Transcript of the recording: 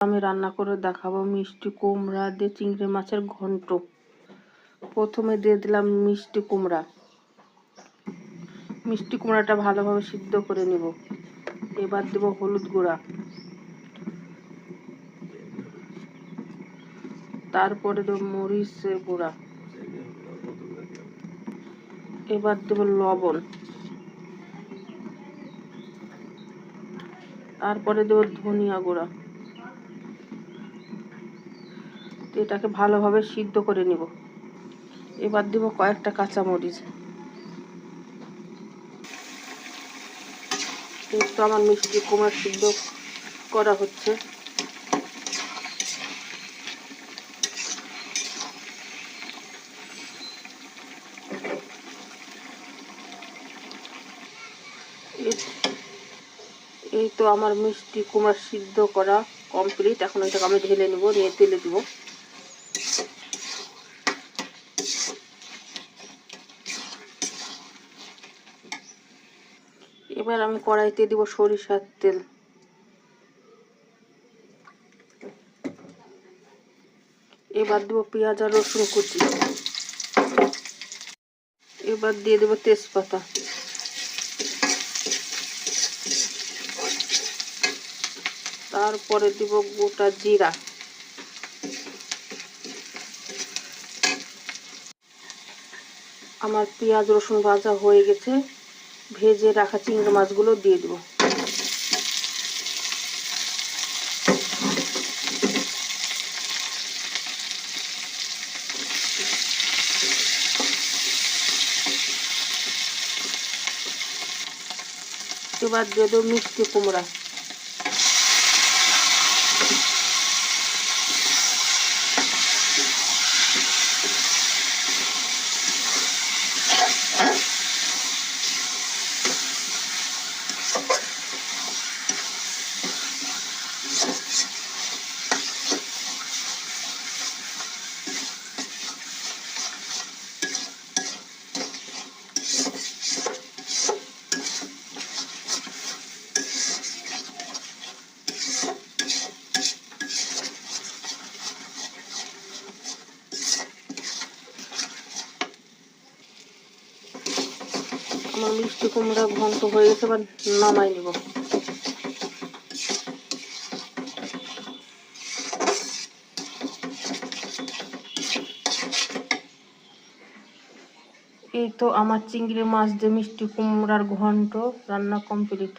আমি রান্না করে দেখাবো মিষ্টি কুমড়া দিয়ে চিংড়ি মাছের ঘন্ট। প্রথমে দিয়ে দিলাম মিষ্টি কুমড়া। মিষ্টি কুমড়াটা ভালোভাবে সিদ্ধ করে নিব। এবার দেব হলুদ গুঁড়া, তারপরে দেব মরিচের গুঁড়া, এবার দেব লবণ, তারপরে দেব ধনিয়া গুঁড়া। এটাকে ভালোভাবে সিদ্ধ করে নিব। এবার দেব কয়েকটা কাঁচামরিচ। তো আমার মিষ্টি কুমড়া সিদ্ধ করা হচ্ছে। এই তো আমার মিষ্টি কুমড়া সিদ্ধ করা কমপ্লিট। এখন এটাকে আমি ঢেলে নেব, নিয়ে তেলে দেব। এবার আমি কড়াইতে দিব সরিষার তেল। এবার দেব পেঁয়াজ আর রসুন কুচি। এবার দিয়ে দেব তেজপাতা, তারপরে দিব গোটা জিরা। আমার পেঁয়াজ রসুন ভাজা হয়ে গেছে। ভেজে রাখা চিংড়ি মাছগুলো দিয়ে দেব। এবার দিয়ে দেব মিষ্টি কুমড়া। আমার মিষ্টি কুমড়া ঘন্ট হয়ে গেছে, এবার নামাই নিব। এই তো আমার চিংড়ি মাছ দিয়ে মিষ্টি কুমড়ার ঘন্ট রান্না কমপ্লিট।